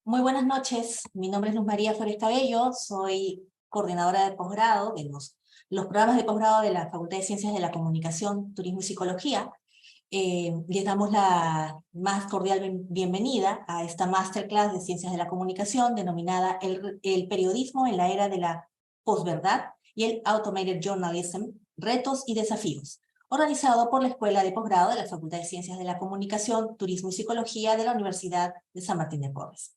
Muy buenas noches, mi nombre es Luz María Flores Cabello, soy coordinadora de posgrado de los programas de posgrado de la Facultad de Ciencias de la Comunicación, Turismo y Psicología. Les damos la más cordial bienvenida a esta masterclass de Ciencias de la Comunicación denominada el periodismo en la era de la posverdad y el Automated Journalism, retos y desafíos, organizado por la Escuela de Posgrado de la Facultad de Ciencias de la Comunicación, Turismo y Psicología de la Universidad de San Martín de Porres.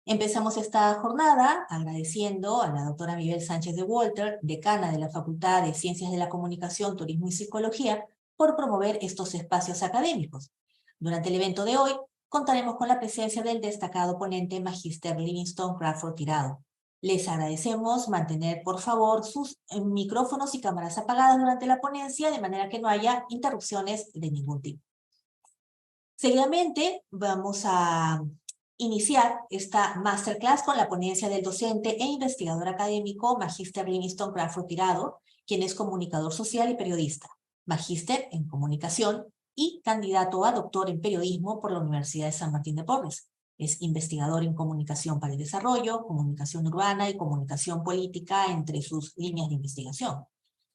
Empezamos esta jornada agradeciendo a la doctora Mibel Sánchez de Walter, decana de la Facultad de Ciencias de la Comunicación, Turismo y Psicología, por promover estos espacios académicos. Durante el evento de hoy, contaremos con la presencia del destacado ponente Magíster Livingstone Crawford Tirado. Les agradecemos mantener, por favor, sus micrófonos y cámaras apagadas durante la ponencia, de manera que no haya interrupciones de ningún tipo. Seguidamente, vamos a iniciar esta masterclass con la ponencia del docente e investigador académico Magíster Livingstone Crawford Tirado, quien es comunicador social y periodista, magíster en comunicación y candidato a doctor en periodismo por la Universidad de San Martín de Porres. Es investigador en comunicación para el desarrollo, comunicación urbana y comunicación política entre sus líneas de investigación.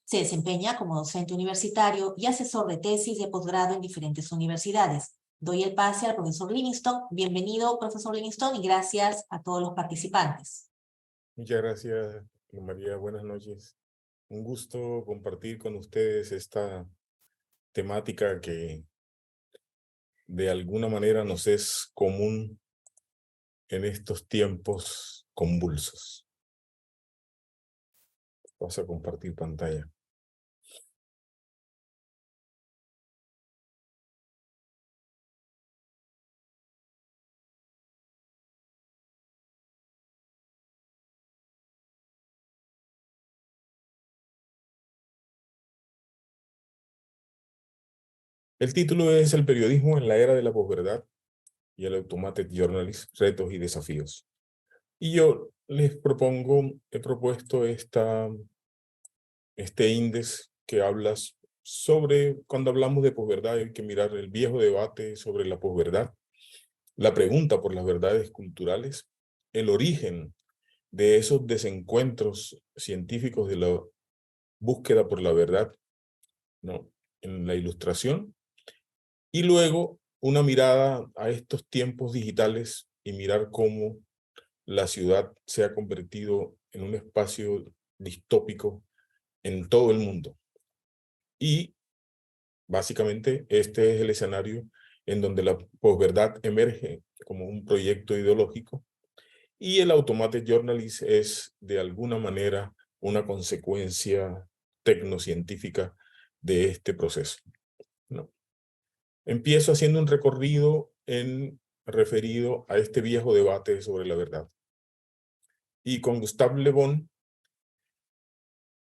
Se desempeña como docente universitario y asesor de tesis de posgrado en diferentes universidades. Doy el pase al profesor Livingstone. Bienvenido, profesor Livingstone, y gracias a todos los participantes. Muchas gracias, María. Buenas noches. Un gusto compartir con ustedes esta temática que de alguna manera nos es común en estos tiempos convulsos. Vamos a compartir pantalla. El título es El periodismo en la era de la posverdad y el automated journalism, retos y desafíos. Y yo les he propuesto este índice que habla sobre, cuando hablamos de posverdad, hay que mirar el viejo debate sobre la posverdad, la pregunta por las verdades culturales, el origen de esos desencuentros científicos de la búsqueda por la verdad, ¿no?, en la ilustración, y luego una mirada a estos tiempos digitales y mirar cómo la ciudad se ha convertido en un espacio distópico en todo el mundo. Y básicamente este es el escenario en donde la posverdad emerge como un proyecto ideológico y el automated journalism es de alguna manera una consecuencia tecnocientífica de este proceso, ¿no? Empiezo haciendo un recorrido referido a este viejo debate sobre la verdad. Y con Gustave Le Bon,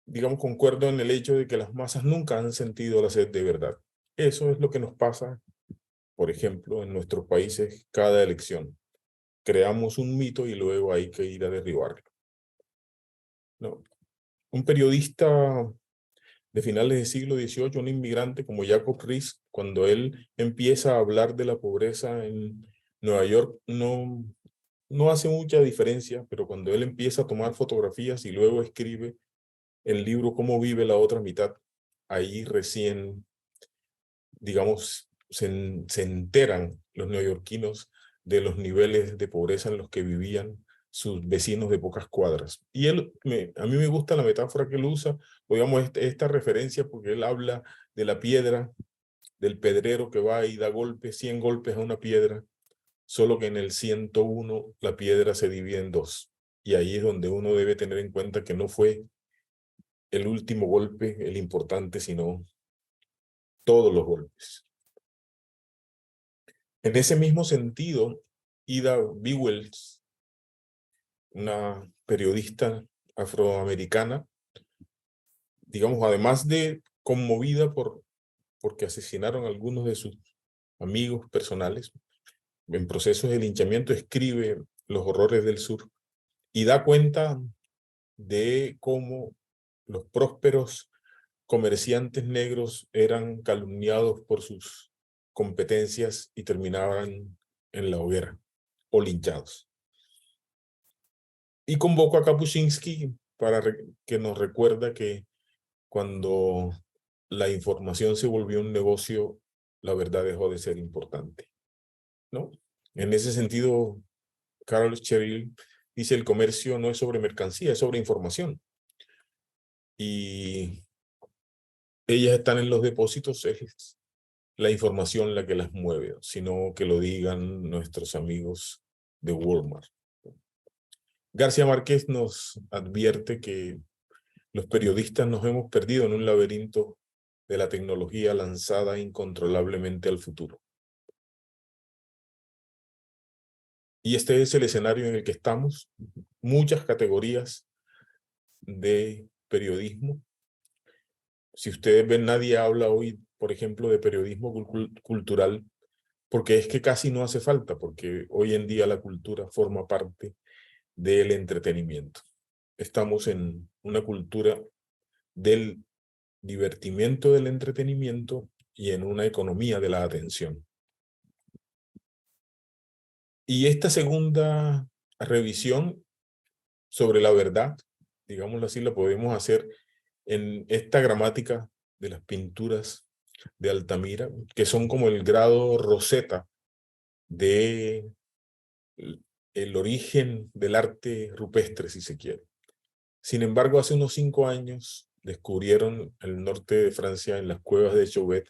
digamos, concuerdo en el hecho de que las masas nunca han sentido la sed de verdad. Eso es lo que nos pasa, por ejemplo, en nuestros países cada elección. Creamos un mito y luego hay que ir a derribarlo, ¿no? Un periodista de finales del siglo XVIII, un inmigrante como Jacob Riis, cuando él empieza a hablar de la pobreza en Nueva York, no hace mucha diferencia, pero cuando él empieza a tomar fotografías y luego escribe el libro Cómo vive la otra mitad, ahí recién, digamos, se enteran los neoyorquinos de los niveles de pobreza en los que vivían sus vecinos de pocas cuadras. Y a mí me gusta la metáfora que él usa, o digamos, esta referencia, porque él habla de la piedra, del pedrero que va y da golpes, 100 golpes a una piedra, solo que en el 101 la piedra se divide en dos. Y ahí es donde uno debe tener en cuenta que no fue el último golpe el importante, sino todos los golpes. En ese mismo sentido, Ida B. Wells, una periodista afroamericana, digamos, además de conmovida porque asesinaron a algunos de sus amigos personales, en procesos de linchamiento, escribe Los horrores del sur y da cuenta de cómo los prósperos comerciantes negros eran calumniados por sus competencias y terminaban en la hoguera o linchados. Y convoco a Kapuscinski para que nos recuerda que cuando la información se volvió un negocio, la verdad dejó de ser importante, ¿no? En ese sentido, Carol Cheryl dice: el comercio no es sobre mercancía, es sobre información. Y ellas están en los depósitos, es la información la que las mueve, sino que lo digan nuestros amigos de Walmart. García Márquez nos advierte que los periodistas nos hemos perdido en un laberinto de la tecnología lanzada incontrolablemente al futuro. Y este es el escenario en el que estamos. Muchas categorías de periodismo. Si ustedes ven, nadie habla hoy, por ejemplo, de periodismo cultural, porque es que casi no hace falta, porque hoy en día la cultura forma parte del entretenimiento. Estamos en una cultura del divertimiento, del entretenimiento, y en una economía de la atención. Y esta segunda revisión sobre la verdad, digámoslo así, la podemos hacer en esta gramática de las pinturas de Altamira, que son como el grado Rosetta de el origen del arte rupestre, si se quiere. Sin embargo, hace unos 5 años descubrieron en el norte de Francia, en las cuevas de Chauvet,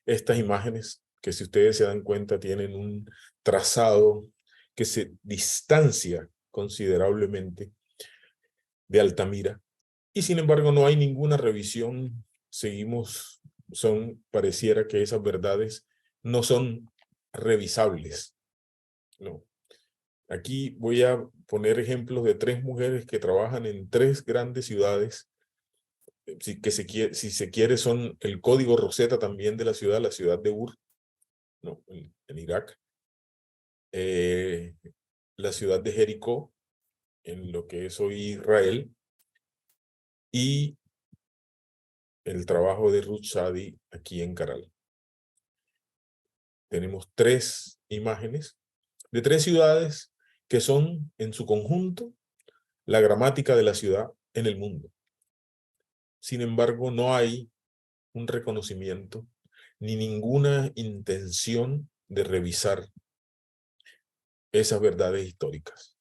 estas imágenes que, si ustedes se dan cuenta, tienen un trazado que se distancia considerablemente de Altamira. Y sin embargo no hay ninguna revisión. Seguimos, pareciera que esas verdades no son revisables, ¿no? Aquí voy a poner ejemplos de 3 mujeres que trabajan en 3 grandes ciudades. Si se quiere, son el código Rosetta también de la ciudad de Ur, ¿no? En Irak, la ciudad de Jericó, en lo que es hoy Israel, y el trabajo de Ruth Shadi aquí en Caral. Tenemos 3 imágenes de 3 ciudades que son en su conjunto la gramática de la ciudad en el mundo. Sin embargo, no hay un reconocimiento ni ninguna intención de revisar esas verdades históricas.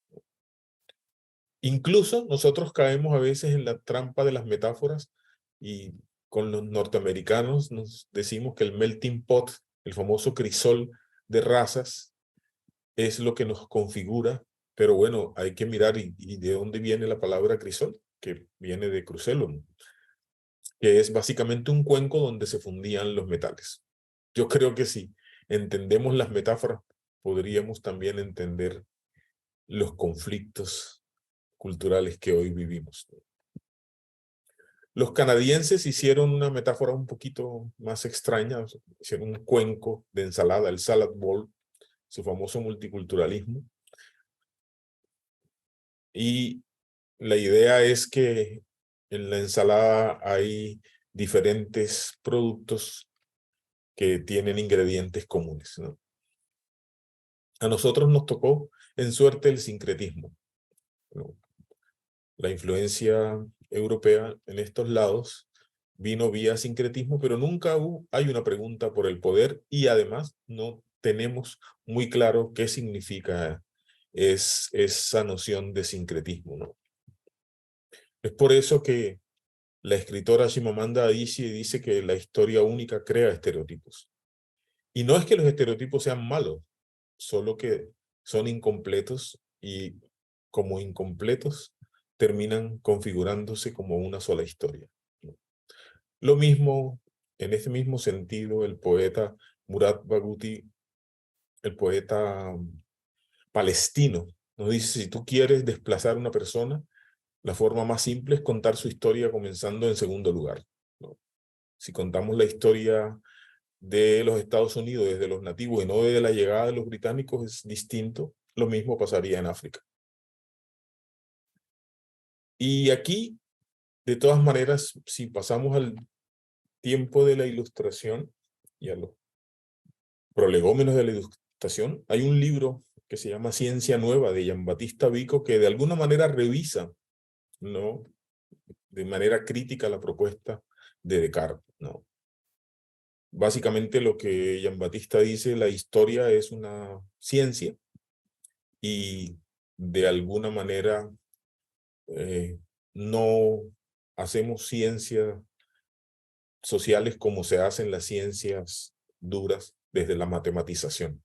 Incluso nosotros caemos a veces en la trampa de las metáforas, y con los norteamericanos nos decimos que el melting pot, el famoso crisol de razas, es lo que nos configura. Pero bueno, hay que mirar y de dónde viene la palabra crisol, que viene de crucelum, que es básicamente un cuenco donde se fundían los metales. Yo creo que si entendemos las metáforas, podríamos también entender los conflictos culturales que hoy vivimos. Los canadienses hicieron una metáfora un poquito más extraña, hicieron un cuenco de ensalada, el salad bowl, su famoso multiculturalismo. Y la idea es que en la ensalada hay diferentes productos que tienen ingredientes comunes, ¿no? A nosotros nos tocó, en suerte, el sincretismo, ¿no? La influencia europea en estos lados vino vía sincretismo, pero nunca hay una pregunta por el poder, y además no tenemos muy claro qué significa esa noción de sincretismo, ¿no? Es por eso que la escritora Chimamanda Adichie dice que la historia única crea estereotipos. Y no es que los estereotipos sean malos, solo que son incompletos, y como incompletos terminan configurándose como una sola historia, ¿no? Lo mismo, en ese mismo sentido, el poeta Murad Barghouti, el poeta palestino, nos dice: si tú quieres desplazar a una persona, la forma más simple es contar su historia comenzando en segundo lugar, ¿no? Si contamos la historia de los Estados Unidos desde los nativos y no desde la llegada de los británicos, es distinto. Lo mismo pasaría en África. Y aquí, de todas maneras, si pasamos al tiempo de la Ilustración y a los prolegómenos de la Ilustración, hay un libro que se llama Ciencia Nueva de Giambattista Vico, que de alguna manera revisa, ¿no?, de manera crítica la propuesta de Descartes, ¿no? Básicamente lo que Giambattista dice, la historia es una ciencia y de alguna manera no hacemos ciencias sociales como se hacen las ciencias duras desde la matematización.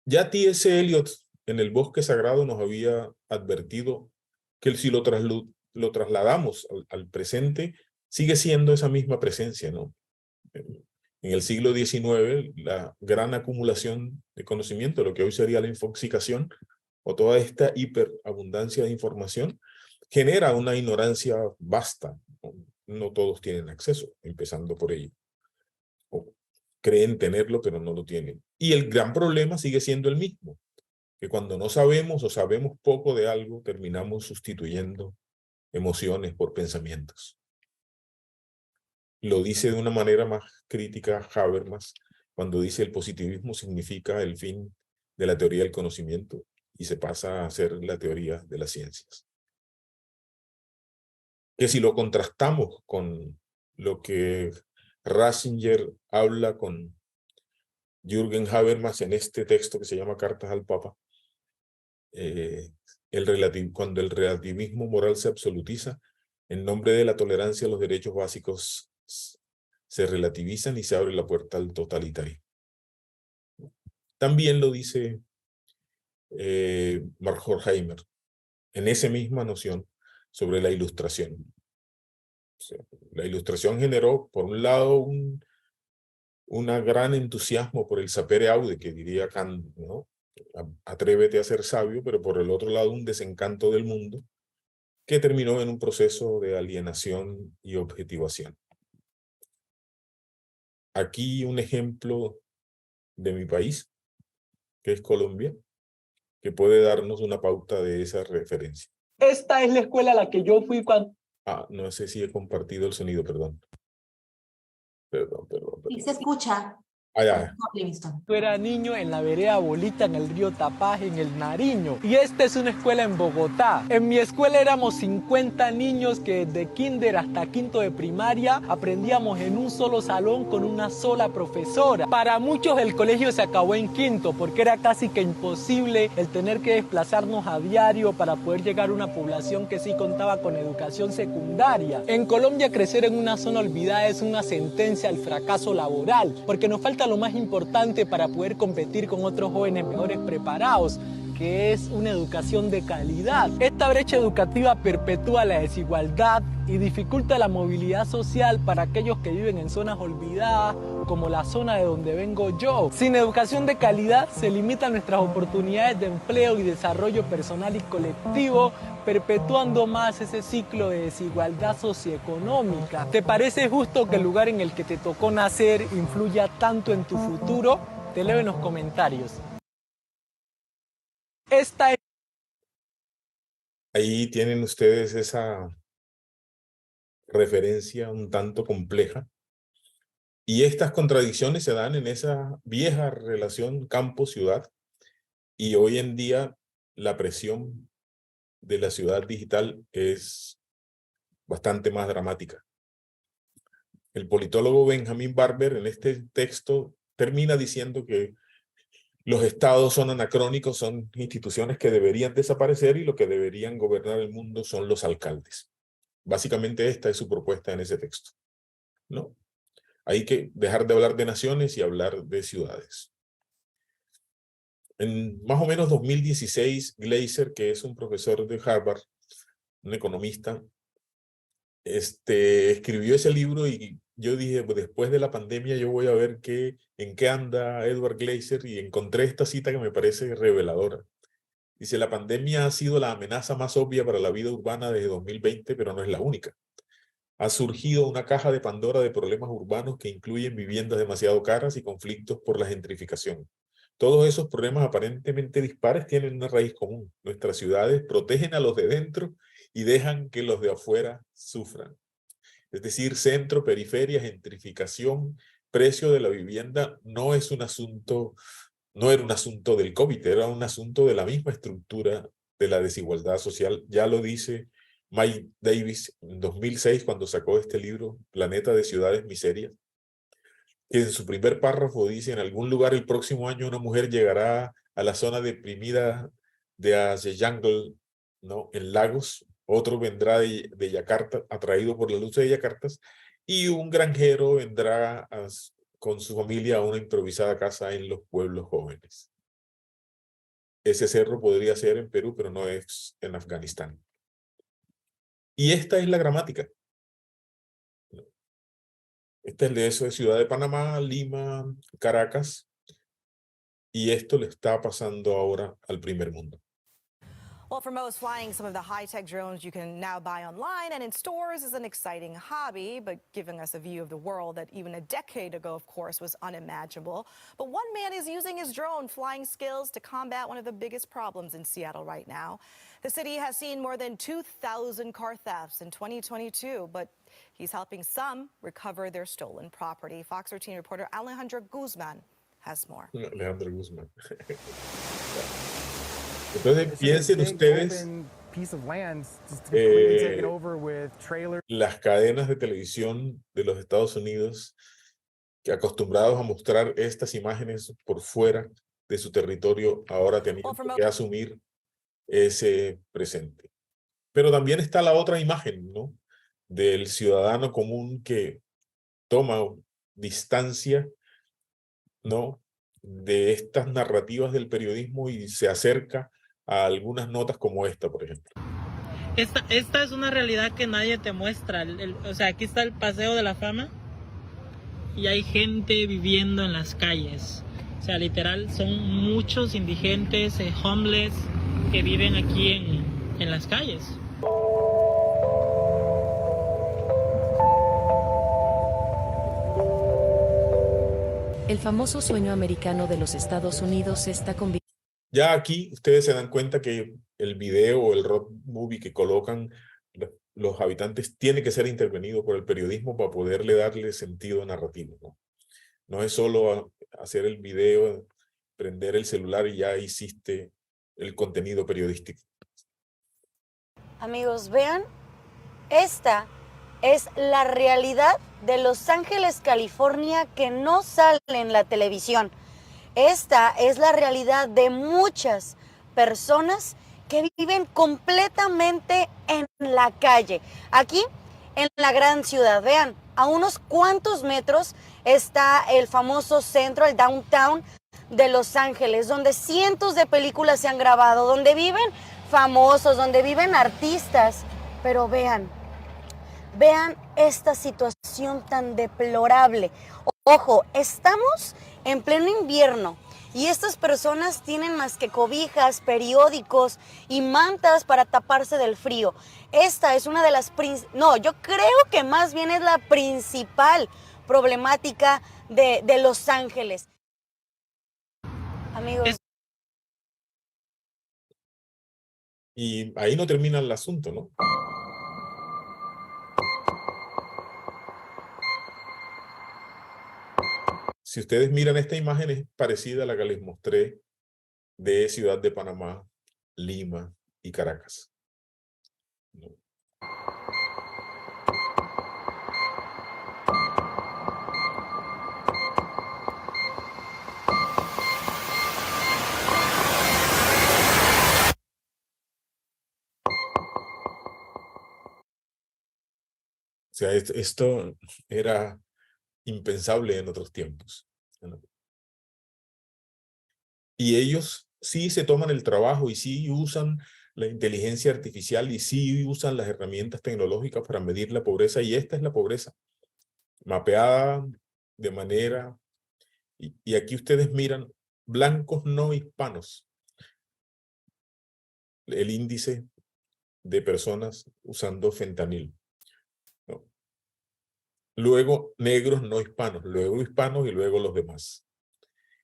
Ya T.S. Eliot en El Bosque Sagrado nos había advertido que si lo trasladamos al presente, sigue siendo esa misma presencia, ¿no? En el siglo XIX, la gran acumulación de conocimiento, lo que hoy sería la infoxicación, o toda esta hiperabundancia de información, genera una ignorancia vasta. No todos tienen acceso, empezando por ello. O creen tenerlo, pero no lo tienen. Y el gran problema sigue siendo el mismo, que cuando no sabemos o sabemos poco de algo, terminamos sustituyendo emociones por pensamientos. Lo dice de una manera más crítica Habermas, cuando dice el positivismo significa el fin de la teoría del conocimiento y se pasa a ser la teoría de las ciencias. Que si lo contrastamos con lo que Ratzinger habla con Jürgen Habermas en este texto que se llama Cartas al Papa, cuando el relativismo moral se absolutiza, en nombre de la tolerancia, los derechos básicos se relativizan y se abre la puerta al totalitarismo. También lo dice Mark Horkheimer en esa misma noción sobre la ilustración. O sea, la ilustración generó, por un lado, un gran entusiasmo por el sapere aude, que diría Kant, ¿no? Atrévete a ser sabio, pero por el otro lado un desencanto del mundo que terminó en un proceso de alienación y objetivación. Aquí un ejemplo de mi país, que es Colombia, que puede darnos una pauta de esa referencia. Esta es la escuela a la que yo fui cuando... No sé si he compartido el sonido, perdón. Perdón. Y se escucha. Ya. Yo era niño en la vereda Bolita, en el río Tapaj, en el Nariño. Y esta es una escuela en Bogotá. En mi escuela éramos 50 niños que desde kinder hasta quinto de primaria aprendíamos en un solo salón con una sola profesora. Para muchos el colegio se acabó en quinto porque era casi que imposible el tener que desplazarnos a diario para poder llegar a una población que sí contaba con educación secundaria. En Colombia crecer en una zona olvidada es una sentencia al fracaso laboral porque nos falta lo más importante para poder competir con otros jóvenes mejores preparados, que es una educación de calidad. Esta brecha educativa perpetúa la desigualdad y dificulta la movilidad social para aquellos que viven en zonas olvidadas, como la zona de donde vengo yo. Sin educación de calidad se limitan nuestras oportunidades de empleo y desarrollo personal y colectivo, perpetuando más ese ciclo de desigualdad socioeconómica. ¿Te parece justo que el lugar en el que te tocó nacer influya tanto en tu futuro? Te leo en los comentarios. Ahí tienen ustedes esa referencia un tanto compleja. Y estas contradicciones se dan en esa vieja relación campo-ciudad. Y hoy en día la presión de la ciudad digital es bastante más dramática. El politólogo Benjamin Barber en este texto termina diciendo que los estados son anacrónicos, son instituciones que deberían desaparecer y lo que deberían gobernar el mundo son los alcaldes. Básicamente esta es su propuesta en ese texto, ¿no? Hay que dejar de hablar de naciones y hablar de ciudades. En más o menos 2016, Gleiser, que es un profesor de Harvard, un economista, escribió ese libro y yo dije, pues después de la pandemia yo voy a ver en qué anda Edward Gleiser y encontré esta cita que me parece reveladora. Dice, la pandemia ha sido la amenaza más obvia para la vida urbana desde 2020, pero no es la única. Ha surgido una caja de Pandora de problemas urbanos que incluyen viviendas demasiado caras y conflictos por la gentrificación. Todos esos problemas aparentemente dispares tienen una raíz común. Nuestras ciudades protegen a los de dentro y dejan que los de afuera sufran. Es decir, centro, periferia, gentrificación, precio de la vivienda no es un asunto no era un asunto del COVID, era un asunto de la misma estructura de la desigualdad social. Ya lo dice Mike Davis en 2006 cuando sacó este libro, Planeta de Ciudades Miserias, que en su primer párrafo dice: en algún lugar el próximo año una mujer llegará a la zona deprimida de Azayangl, ¿no?, en Lagos, otro vendrá de Yakarta, atraído por la luz de Yakarta, y un granjero vendrá con su familia a una improvisada casa en los pueblos jóvenes. Ese cerro podría ser en Perú, pero no es en Afganistán. Y esta es la gramática. Este es de eso de Ciudad de Panamá, Lima, Caracas, y esto le está pasando ahora al primer mundo. Well, for most, flying some of the high-tech drones you can now buy online and in stores is an exciting hobby, but giving us a view of the world that even a decade ago, of course, was unimaginable. But one man is using his drone flying skills to combat one of the biggest problems in Seattle right now. The city has seen more than 2,000 car thefts in 2022, but he's helping some recover their stolen property. Fox 13 reporter Alejandro Guzman has more. Alejandro Guzmán. Entonces piensen ustedes las cadenas de televisión de los Estados Unidos, que acostumbrados a mostrar estas imágenes por fuera de su territorio, ahora teniendo que asumir ese presente. Pero también está la otra imagen, ¿no?, del ciudadano común que toma distancia, ¿no?, de estas narrativas del periodismo y se acerca a algunas notas como esta, por ejemplo. Esta es una realidad que nadie te muestra. O sea, aquí está el Paseo de la Fama y hay gente viviendo en las calles. O sea, literal, son muchos indigentes, homeless, que viven aquí en las calles. El famoso sueño americano de los Estados Unidos se está convirtiendo. Ya aquí ustedes se dan cuenta que el video o el road movie que colocan los habitantes tiene que ser intervenido por el periodismo para poderle darle sentido narrativo, ¿no? No es solo hacer el video, prender el celular y ya hiciste el contenido periodístico. Amigos, vean, esta es la realidad de Los Ángeles, California, que no sale en la televisión. Esta es la realidad de muchas personas que viven completamente en la calle. Aquí, en la gran ciudad, vean, a unos cuantos metros está el famoso centro, el downtown de Los Ángeles, donde cientos de películas se han grabado, donde viven famosos, donde viven artistas. Pero vean esta situación tan deplorable. Ojo, estamos en pleno invierno y estas personas tienen más que cobijas, periódicos y mantas para taparse del frío. Esta es una de las yo creo que más bien es la principal problemática de Los Ángeles. Amigos. Y ahí no termina el asunto, ¿no? Si ustedes miran esta imagen, es parecida a la que les mostré de Ciudad de Panamá, Lima y Caracas, ¿no? O sea, esto era impensable en otros tiempos, ¿no? Y ellos sí se toman el trabajo y sí usan la inteligencia artificial y sí usan las herramientas tecnológicas para medir la pobreza, y esta es la pobreza mapeada de manera, y aquí ustedes miran, blancos no hispanos, el índice de personas usando fentanil, ¿no? Luego negros no hispanos, luego hispanos y luego los demás.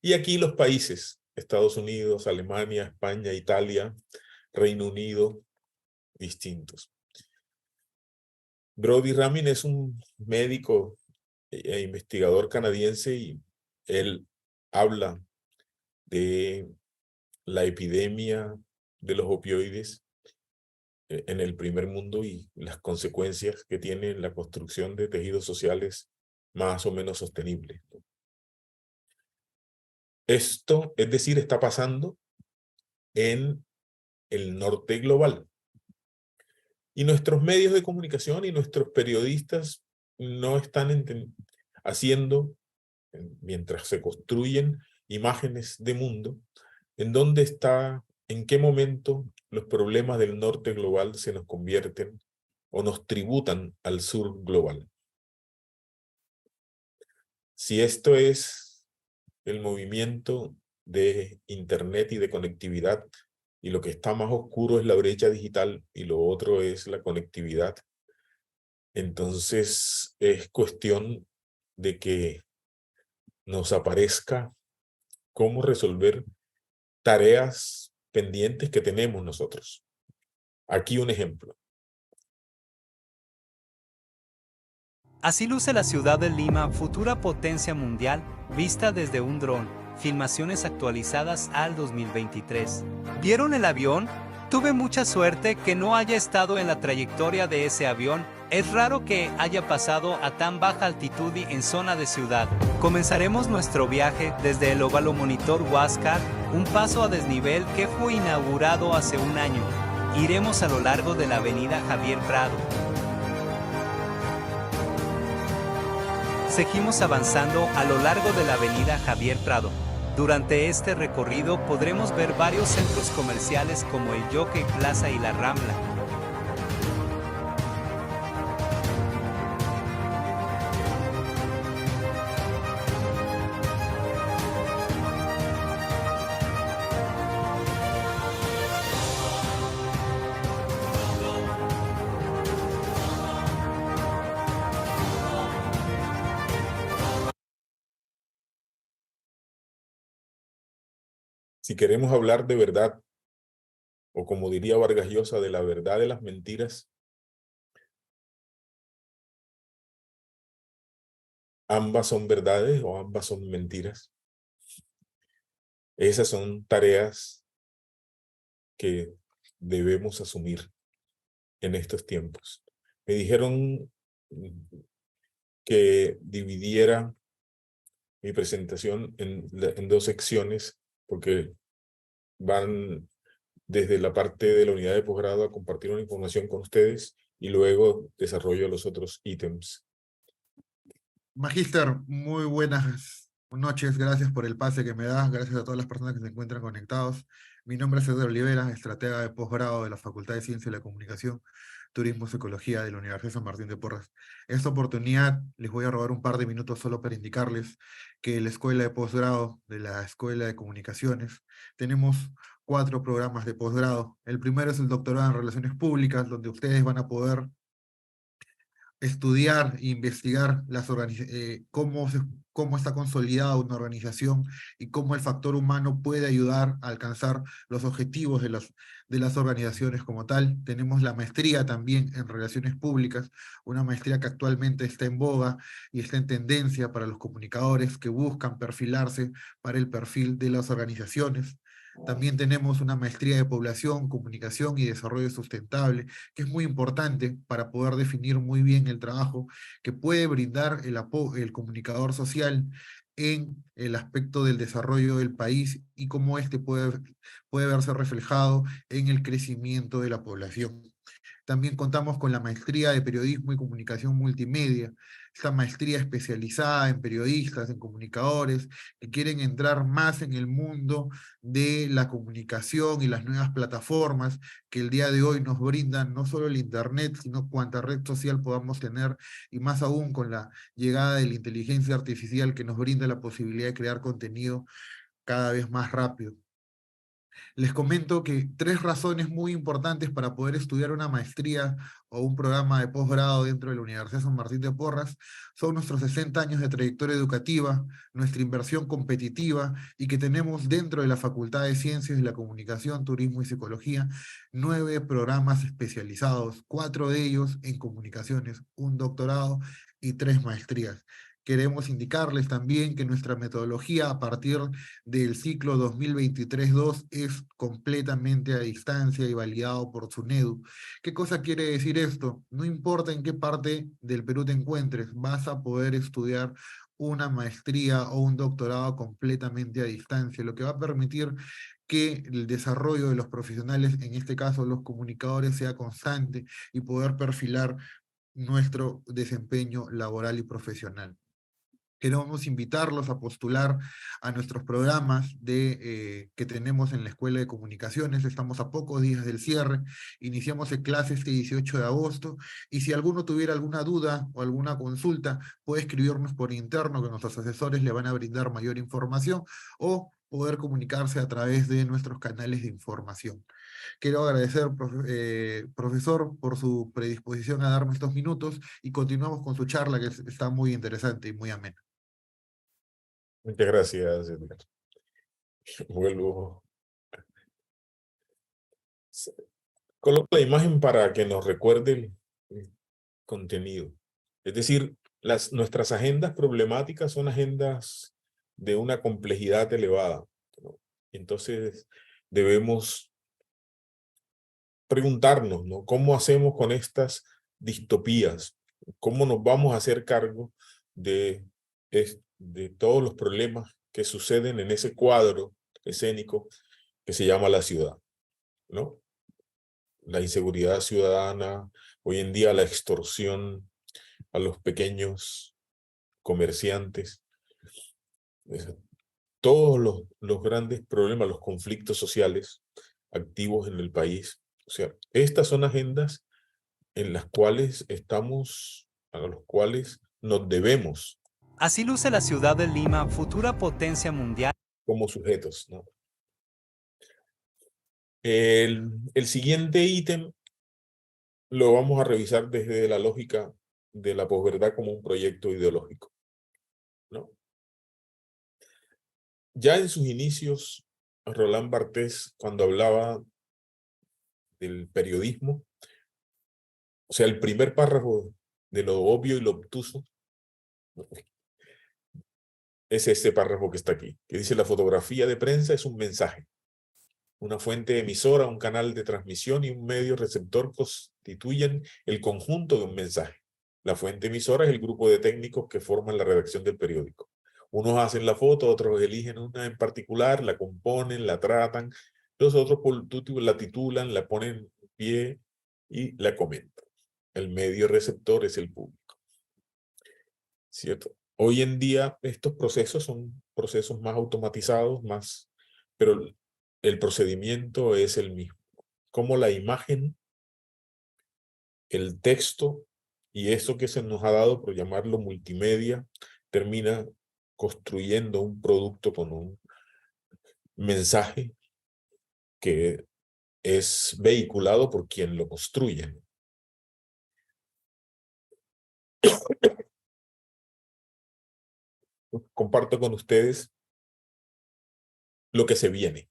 Y aquí los países, Estados Unidos, Alemania, España, Italia, Reino Unido, distintos. Brody Ramin es un médico e investigador canadiense y él habla de la epidemia de los opioides en el primer mundo y las consecuencias que tiene la construcción de tejidos sociales más o menos sostenibles. Esto, es decir, está pasando en el norte global. Y nuestros medios de comunicación y nuestros periodistas no están haciendo, mientras se construyen imágenes de mundo, en dónde está, en qué momento los problemas del norte global se nos convierten o nos tributan al sur global. Si esto es el movimiento de Internet y de conectividad, y lo que está más oscuro es la brecha digital y lo otro es la conectividad, entonces es cuestión de que nos aparezca cómo resolver tareas pendientes que tenemos nosotros. Aquí un ejemplo. Así luce la ciudad de Lima, futura potencia mundial, vista desde un dron. Filmaciones actualizadas al 2023. ¿Vieron el avión? Tuve mucha suerte que no haya estado en la trayectoria de ese avión. Es raro que haya pasado a tan baja altitud y en zona de ciudad. Comenzaremos nuestro viaje desde el óvalo Monitor Huáscar, un paso a desnivel que fue inaugurado hace un año. Iremos a lo largo de la avenida Javier Prado. Seguimos avanzando a lo largo de la avenida Javier Prado. Durante este recorrido podremos ver varios centros comerciales como el Jockey Plaza y la Rambla. Si queremos hablar de verdad, o como diría Vargas Llosa, de la verdad de las mentiras, ambas son verdades o ambas son mentiras. Esas son tareas que debemos asumir en estos tiempos. Me dijeron que dividiera mi presentación en dos secciones, porque van desde la parte de la unidad de posgrado a compartir una información con ustedes y luego desarrollo los otros ítems. Magíster, muy buenas noches, gracias por el pase que me das, gracias a todas las personas que se encuentran conectados. Mi nombre es César Olivera, estratega de posgrado de la Facultad de Ciencia de la Comunicación, Turismo y Psicología de la Universidad San Martín de Porres. En esta oportunidad les voy a robar un par de minutos solo para indicarles que la escuela de posgrado de la Escuela de Comunicaciones tenemos 4 programas de posgrado. El primero es el doctorado en Relaciones Públicas, donde ustedes van a poder estudiar e investigar cómo está consolidada una organización y cómo el factor humano puede ayudar a alcanzar los objetivos de las organizaciones como tal. Tenemos la maestría también en Relaciones Públicas, una maestría que actualmente está en boga y está en tendencia para los comunicadores que buscan perfilarse para el perfil de las organizaciones. También tenemos una maestría de Población, Comunicación y Desarrollo Sustentable, que es muy importante para poder definir muy bien el trabajo que puede brindar el comunicador social en el aspecto del desarrollo del país y cómo este puede verse reflejado en el crecimiento de la población. También contamos con la maestría de Periodismo y Comunicación Multimedia, esta maestría especializada en periodistas, en comunicadores, que quieren entrar más en el mundo de la comunicación y las nuevas plataformas que el día de hoy nos brindan no solo el Internet, sino cuanta red social podamos tener, y más aún con la llegada de la inteligencia artificial que nos brinda la posibilidad de crear contenido cada vez más rápido. Les comento que 3 razones muy importantes para poder estudiar una maestría o un programa de posgrado dentro de la Universidad San Martín de Porres son nuestros 60 años de trayectoria educativa, nuestra inversión competitiva y que tenemos dentro de la Facultad de Ciencias de la Comunicación, Turismo y Psicología 9 programas especializados, 4 de ellos en comunicaciones, un doctorado y 3 maestrías, Queremos indicarles también que nuestra metodología a partir del ciclo 2023-2 es completamente a distancia y validado por SUNEDU. ¿Qué cosa quiere decir esto? No importa en qué parte del Perú te encuentres, vas a poder estudiar una maestría o un doctorado completamente a distancia, lo que va a permitir que el desarrollo de los profesionales, en este caso los comunicadores, sea constante y poder perfilar nuestro desempeño laboral y profesional. Queremos invitarlos a postular a nuestros programas que tenemos en la Escuela de Comunicaciones. Estamos a pocos días del cierre. Iniciamos el clase este 18 de agosto. Y si alguno tuviera alguna duda o alguna consulta, puede escribirnos por interno, que nuestros asesores le van a brindar mayor información, o poder comunicarse a través de nuestros canales de información. Quiero agradecer, profesor, por su predisposición a darme estos minutos y continuamos con su charla, que está muy interesante y muy amena. Muchas gracias, Edgar. Vuelvo. Coloco la imagen para que nos recuerde el contenido. Es decir, nuestras agendas problemáticas son agendas de una complejidad elevada, ¿no? Entonces, debemos preguntarnos, ¿no? ¿Cómo hacemos con estas distopías? ¿Cómo nos vamos a hacer cargo de todos los problemas que suceden en ese cuadro escénico que se llama la ciudad, ¿no? La inseguridad ciudadana, hoy en día la extorsión a los pequeños comerciantes, todos los grandes problemas, los conflictos sociales activos en el país. O sea, estas son agendas en las cuales a los cuales nos debemos. Así luce la ciudad de Lima, futura potencia mundial. Como sujetos, ¿no? El siguiente ítem lo vamos a revisar desde la lógica de la posverdad como un proyecto ideológico, ¿no? Ya en sus inicios, Roland Barthes, cuando hablaba del periodismo, o sea, el primer párrafo de lo obvio y lo obtuso, es este párrafo que está aquí, que dice: la fotografía de prensa es un mensaje. Una fuente emisora, un canal de transmisión y un medio receptor constituyen el conjunto de un mensaje. La fuente emisora es el grupo de técnicos que forman la redacción del periódico. Unos hacen la foto, otros eligen una en particular, la componen, la tratan, los otros la titulan, la ponen en pie y la comentan. El medio receptor es el público. ¿Cierto? Hoy en día estos procesos son procesos más automatizados, pero el procedimiento es el mismo. Como la imagen, el texto y eso que se nos ha dado por llamarlo multimedia termina construyendo un producto con un mensaje que es vehiculado por quien lo construye. Comparto con ustedes lo que se viene.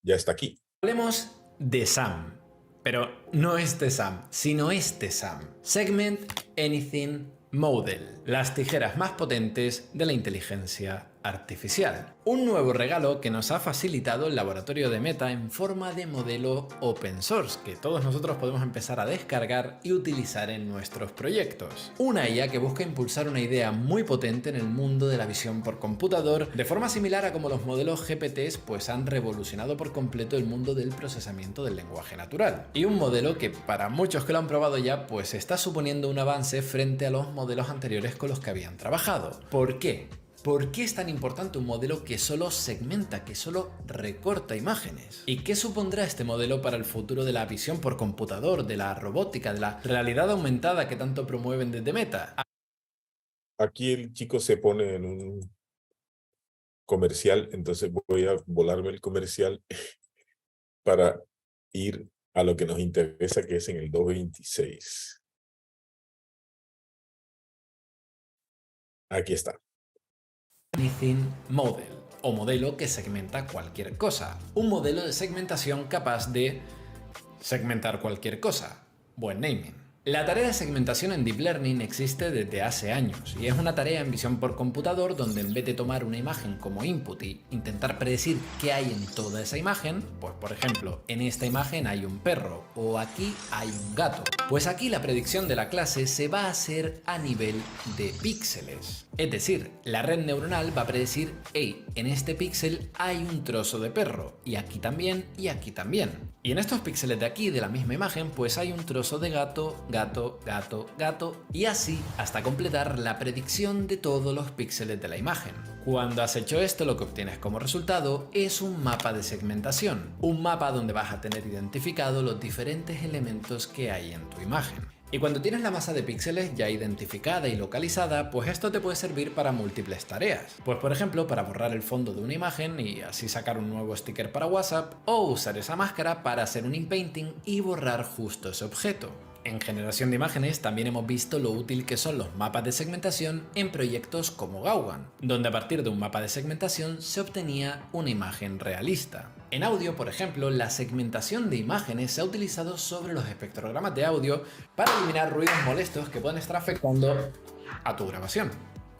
Ya está aquí. Hablemos de SAM, pero no este SAM, sino este SAM. Segment Anything Model, las tijeras más potentes de la inteligencia artificial. Un nuevo regalo que nos ha facilitado el laboratorio de Meta en forma de modelo open source, que todos nosotros podemos empezar a descargar y utilizar en nuestros proyectos. Una IA que busca impulsar una idea muy potente en el mundo de la visión por computador, de forma similar a como los modelos GPTs pues han revolucionado por completo el mundo del procesamiento del lenguaje natural. Y un modelo que para muchos que lo han probado ya pues está suponiendo un avance frente a los modelos anteriores con los que habían trabajado. ¿Por qué? ¿Por qué es tan importante un modelo que solo segmenta, que solo recorta imágenes? ¿Y qué supondrá este modelo para el futuro de la visión por computador, de la robótica, de la realidad aumentada que tanto promueven desde Meta? Aquí el chico se pone en un comercial, entonces voy a volarme el comercial para ir a lo que nos interesa, que es en el 226. Aquí está. Anything Model, o modelo que segmenta cualquier cosa. Un modelo de segmentación capaz de segmentar cualquier cosa. Buen naming. La tarea de segmentación en Deep Learning existe desde hace años y es una tarea en visión por computador donde en vez de tomar una imagen como input y intentar predecir qué hay en toda esa imagen, pues por ejemplo, en esta imagen hay un perro o aquí hay un gato, pues aquí la predicción de la clase se va a hacer a nivel de píxeles. Es decir, la red neuronal va a predecir, hey, en este píxel hay un trozo de perro y aquí también y aquí también. Y en estos píxeles de aquí de la misma imagen pues hay un trozo de gato, gato, gato, gato y así hasta completar la predicción de todos los píxeles de la imagen. Cuando has hecho esto lo que obtienes como resultado es un mapa de segmentación, un mapa donde vas a tener identificado los diferentes elementos que hay en tu imagen. Y cuando tienes la masa de píxeles ya identificada y localizada, pues esto te puede servir para múltiples tareas. Pues por ejemplo, para borrar el fondo de una imagen y así sacar un nuevo sticker para WhatsApp, o usar esa máscara para hacer un inpainting y borrar justo ese objeto. En generación de imágenes también hemos visto lo útil que son los mapas de segmentación en proyectos como Gauguin, donde a partir de un mapa de segmentación se obtenía una imagen realista. En audio, por ejemplo, la segmentación de imágenes se ha utilizado sobre los espectrogramas de audio para eliminar ruidos molestos que pueden estar afectando a tu grabación.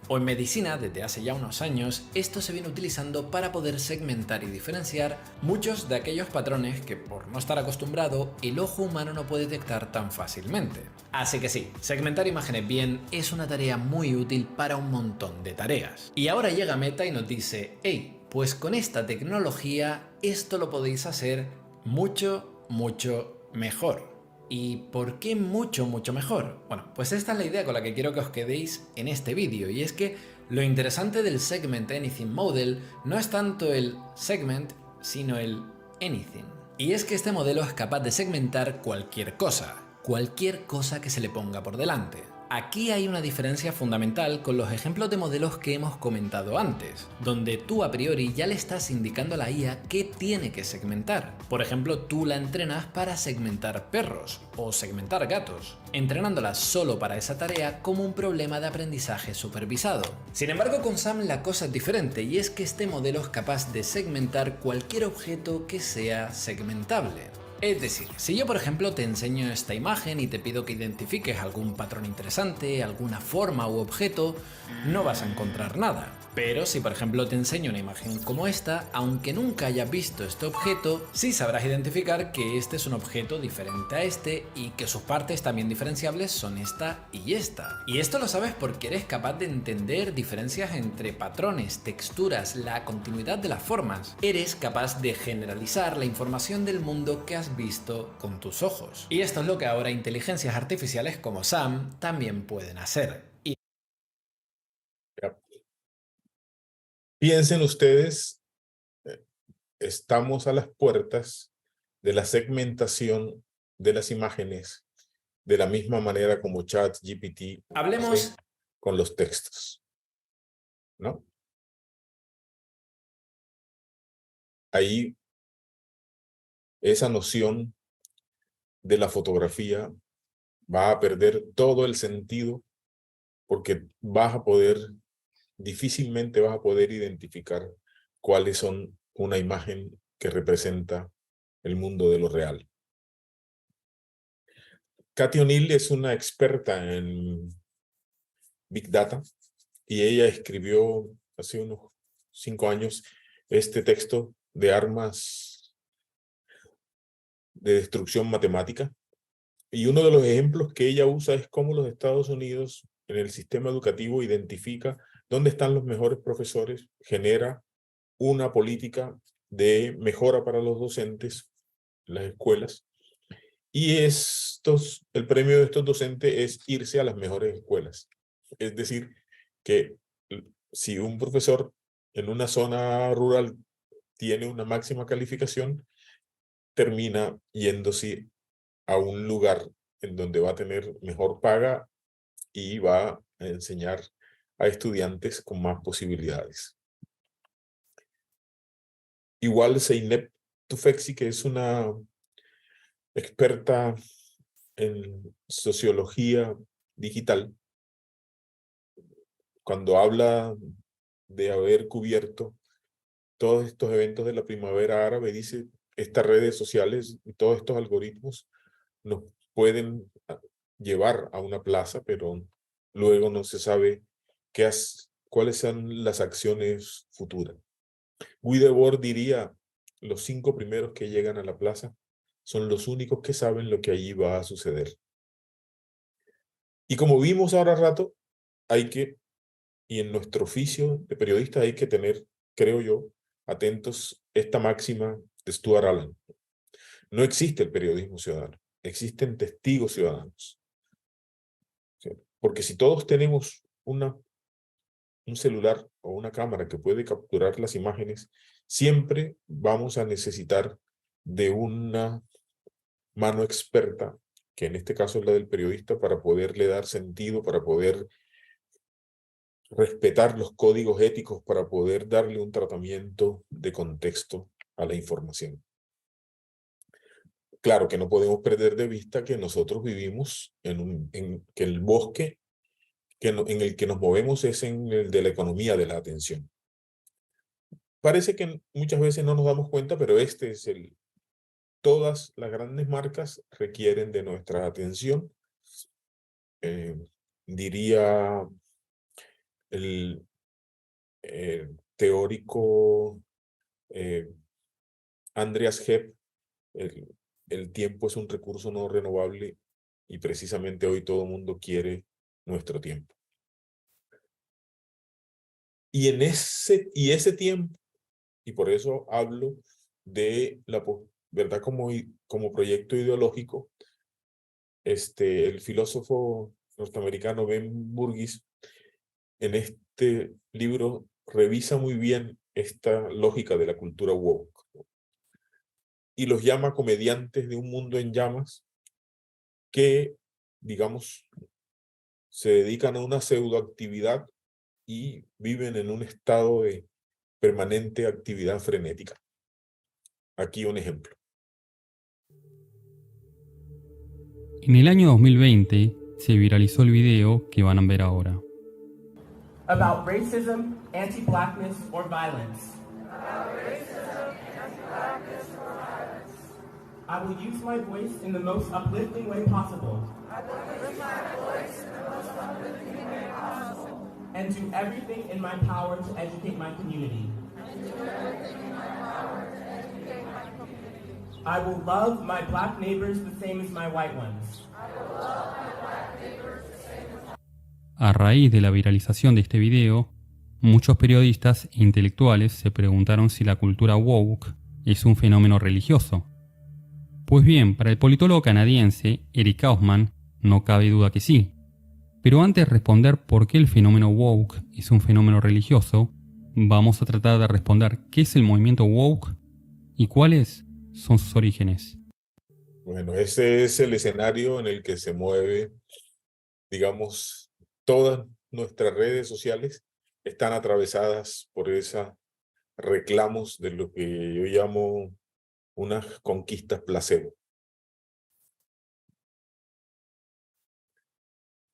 O en medicina, desde hace ya unos años, esto se viene utilizando para poder segmentar y diferenciar muchos de aquellos patrones que, por no estar acostumbrado, el ojo humano no puede detectar tan fácilmente. Así que sí, segmentar imágenes bien es una tarea muy útil para un montón de tareas. Y ahora llega Meta y nos dice, hey, pues con esta tecnología esto lo podéis hacer mucho, mucho mejor. ¿Y por qué mucho, mucho mejor? Bueno, pues esta es la idea con la que quiero que os quedéis en este vídeo, y es que lo interesante del Segment Anything Model no es tanto el segment, sino el anything. Y es que este modelo es capaz de segmentar cualquier cosa que se le ponga por delante. Aquí hay una diferencia fundamental con los ejemplos de modelos que hemos comentado antes, donde tú a priori ya le estás indicando a la IA qué tiene que segmentar. Por ejemplo, tú la entrenas para segmentar perros o segmentar gatos, entrenándola solo para esa tarea como un problema de aprendizaje supervisado. Sin embargo, con Sam la cosa es diferente, y es que este modelo es capaz de segmentar cualquier objeto que sea segmentable. Es decir, si yo por ejemplo te enseño esta imagen y te pido que identifiques algún patrón interesante, alguna forma u objeto, no vas a encontrar nada. Pero si por ejemplo te enseño una imagen como esta, aunque nunca hayas visto este objeto, sí sabrás identificar que este es un objeto diferente a este y que sus partes también diferenciables son esta y esta. Y esto lo sabes porque eres capaz de entender diferencias entre patrones, texturas, la continuidad de las formas. Eres capaz de generalizar la información del mundo que has visto con tus ojos. Y esto es lo que ahora inteligencias artificiales como Sam también pueden hacer. Piensen ustedes, estamos a las puertas de la segmentación de las imágenes de la misma manera como ChatGPT Hablemos con los textos, ¿no? Ahí esa noción de la fotografía va a perder todo el sentido, porque difícilmente vas a poder identificar cuáles son una imagen que representa el mundo de lo real. Cathy O'Neil es una experta en Big Data y ella escribió hace unos 5 años este texto de armas de destrucción matemática. Y uno de los ejemplos que ella usa es cómo los Estados Unidos en el sistema educativo identifica dónde están los mejores profesores, genera una política de mejora para los docentes en las escuelas, y el premio de estos docentes es irse a las mejores escuelas. Es decir, que si un profesor en una zona rural tiene una máxima calificación, termina yéndose a un lugar en donde va a tener mejor paga y va a enseñar a estudiantes con más posibilidades. Igual Zeynep Tufekci, que es una experta en sociología digital, cuando habla de haber cubierto todos estos eventos de la primavera árabe, dice, estas redes sociales y todos estos algoritmos nos pueden llevar a una plaza, pero luego no se sabe cuáles son las acciones futuras. Guy Debord diría, los 5 primeros que llegan a la plaza son los únicos que saben lo que allí va a suceder. Y como vimos ahora rato, y en nuestro oficio de periodista hay que tener, creo yo, atentos esta máxima de Stuart Allen. No existe el periodismo ciudadano, existen testigos ciudadanos. Porque si todos tenemos un celular o una cámara que puede capturar las imágenes, siempre vamos a necesitar de una mano experta, que en este caso es la del periodista, para poderle dar sentido, para poder respetar los códigos éticos, para poder darle un tratamiento de contexto a la información. Claro que no podemos perder de vista que nosotros vivimos que el bosque en el que nos movemos es en el de la economía de la atención. Parece que muchas veces no nos damos cuenta, pero todas las grandes marcas requieren de nuestra atención. Diría el teórico Andreas Hebb, el tiempo es un recurso no renovable y precisamente hoy todo el mundo quiere nuestro tiempo. Y ese tiempo, y por eso hablo de la verdad como proyecto ideológico, el filósofo norteamericano Ben Burgis en este libro revisa muy bien esta lógica de la cultura woke y los llama comediantes de un mundo en llamas que, digamos, se dedican a una pseudoactividad y viven en un estado de permanente actividad frenética. Aquí un ejemplo. En el año 2020 se viralizó el video que van a ver ahora. About racism, anti-blackness, or violence. I will use my voice in the most uplifting way possible. And do everything in my power to educate my community. I will love my black neighbors the same as my white ones. A raíz de la viralización de este video, muchos periodistas e intelectuales se preguntaron si la cultura woke es un fenómeno religioso. Pues bien, para el politólogo canadiense Eric Kaufmann no cabe duda que sí. Pero antes de responder por qué el fenómeno woke es un fenómeno religioso, vamos a tratar de responder qué es el movimiento woke y cuáles son sus orígenes. Bueno, ese es el escenario en el que se mueve, digamos, todas nuestras redes sociales están atravesadas por esos reclamos de lo que yo llamo unas conquistas placebo.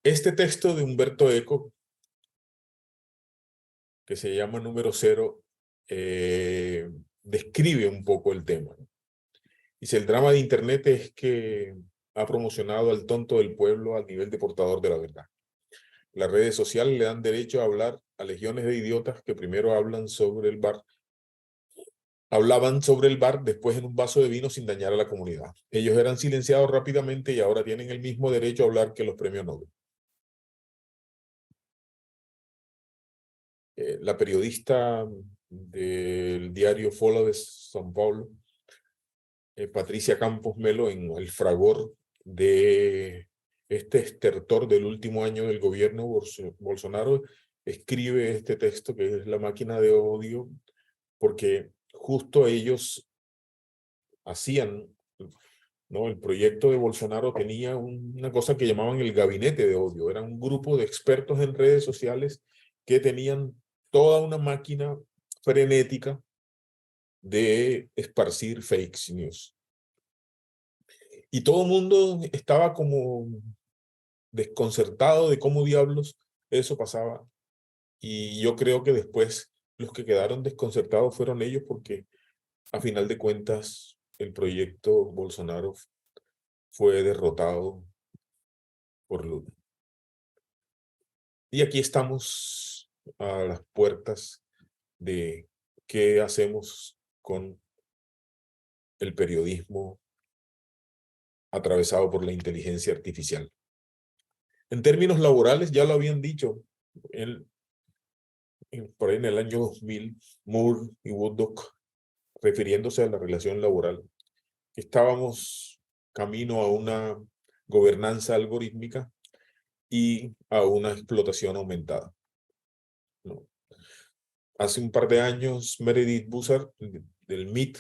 Este texto de Humberto Eco, que se llama Número 0, describe un poco el tema. Dice, el drama de Internet es que ha promocionado al tonto del pueblo al nivel de portador de la verdad. Las redes sociales le dan derecho a hablar a legiones de idiotas que primero hablaban sobre el bar, después en un vaso de vino sin dañar a la comunidad. Ellos eran silenciados rápidamente y ahora tienen el mismo derecho a hablar que los premios Nobel. La periodista del diario Folha de São Paulo, Patricia Campos Melo, en el fragor de este estertor del último año del gobierno Bolsonaro, escribe este texto que es La máquina de odio, porque justo ellos hacían, ¿no? El proyecto de Bolsonaro tenía una cosa que llamaban el gabinete de odio. Era un grupo de expertos en redes sociales que tenían toda una máquina frenética de esparcir fake news. Y todo el mundo estaba como desconcertado de cómo diablos eso pasaba. Y yo creo que después los que quedaron desconcertados fueron ellos, porque a final de cuentas el proyecto Bolsonaro fue derrotado por Luna. Y aquí estamos a las puertas de qué hacemos con el periodismo atravesado por la inteligencia artificial. En términos laborales, ya lo habían dicho por ahí en el año 2000, Moore y Woodcock, refiriéndose a la relación laboral. Estábamos camino a una gobernanza algorítmica y a una explotación aumentada, ¿no? Hace un par de años, Meredith Bussard, del MIT,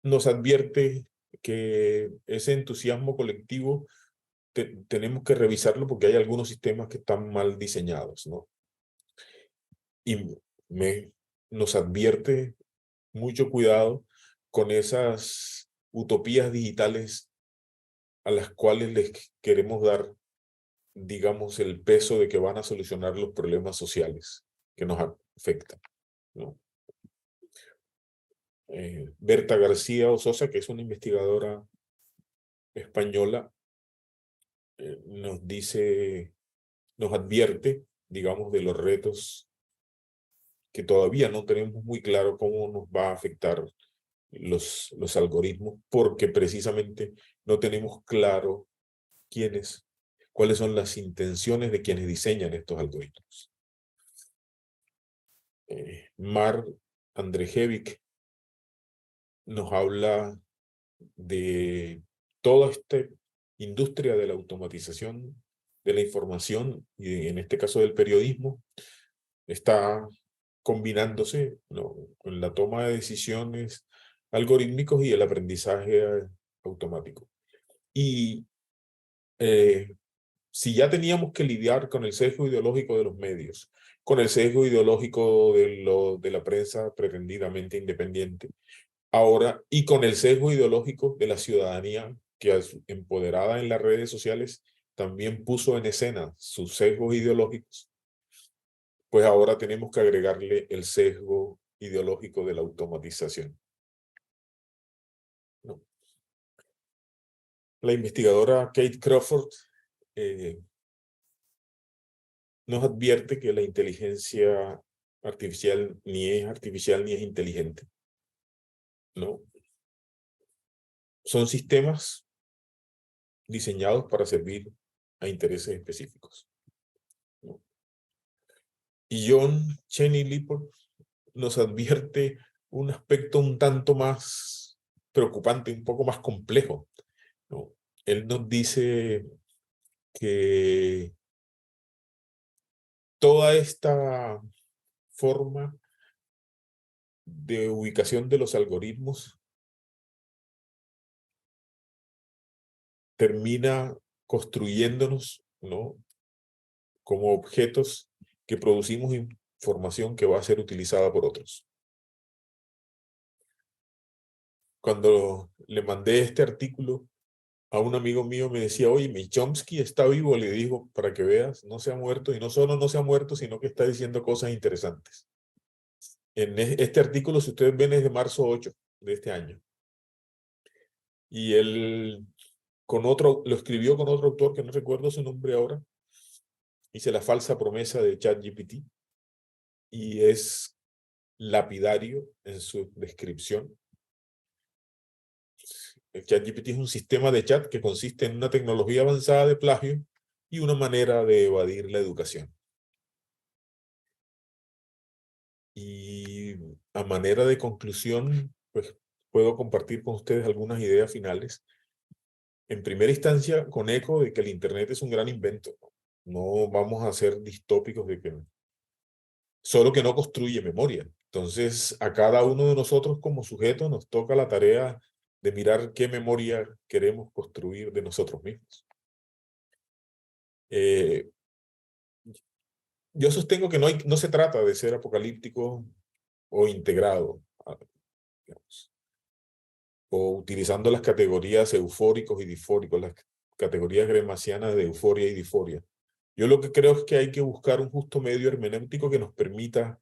nos advierte que ese entusiasmo colectivo tenemos que revisarlo porque hay algunos sistemas que están mal diseñados, ¿no? Y nos advierte mucho cuidado con esas utopías digitales a las cuales les queremos dar, digamos, el peso de que van a solucionar los problemas sociales que nos afectan, ¿no? Berta García Ososa, que es una investigadora española, nos advierte, digamos, de los retos que todavía no tenemos muy claro cómo nos va a afectar los algoritmos, porque precisamente no tenemos claro cuáles son las intenciones de quienes diseñan estos algoritmos. Mar Andrejevic nos habla de toda esta industria de la automatización de la información, y en este caso del periodismo, está combinándose, ¿no?, con la toma de decisiones algorítmicos y el aprendizaje automático. Y si ya teníamos que lidiar con el sesgo ideológico de los medios, con el sesgo ideológico de la prensa pretendidamente independiente, ahora, y con el sesgo ideológico de la ciudadanía que empoderada en las redes sociales también puso en escena sus sesgos ideológicos, pues ahora tenemos que agregarle el sesgo ideológico de la automatización, ¿no? La investigadora Kate Crawford nos advierte que la inteligencia artificial ni es inteligente, ¿no? Son sistemas diseñados para servir a intereses específicos, ¿no? Y John Cheney Lippert nos advierte un aspecto un tanto más preocupante, un poco más complejo, ¿no? Él nos dice que toda esta forma de ubicación de los algoritmos termina construyéndonos, ¿no?, como objetos que producimos información que va a ser utilizada por otros. Cuando le mandé este artículo a un amigo mío, me decía, oye, mi Chomsky está vivo. Le digo, para que veas, no se ha muerto, y no solo no se ha muerto, sino que está diciendo cosas interesantes. En este artículo, si ustedes ven, es de marzo 8 de este año. Y él lo escribió con otro autor que no recuerdo su nombre ahora. Hice la falsa promesa de ChatGPT. Y es lapidario en su descripción. El ChatGPT es un sistema de chat que consiste en una tecnología avanzada de plagio y una manera de evadir la educación. Y a manera de conclusión, pues puedo compartir con ustedes algunas ideas finales. En primera instancia, con eco de que el Internet es un gran invento. No vamos a ser distópicos de que solo que no construye memoria. Entonces, a cada uno de nosotros como sujeto nos toca la tarea de mirar qué memoria queremos construir de nosotros mismos. Yo sostengo que no se trata de ser apocalíptico o integrado, digamos, o utilizando las categorías eufóricos y disfóricos, las categorías gramscianas de euforia y disforia. Yo lo que creo es que hay que buscar un justo medio hermenéutico que nos permita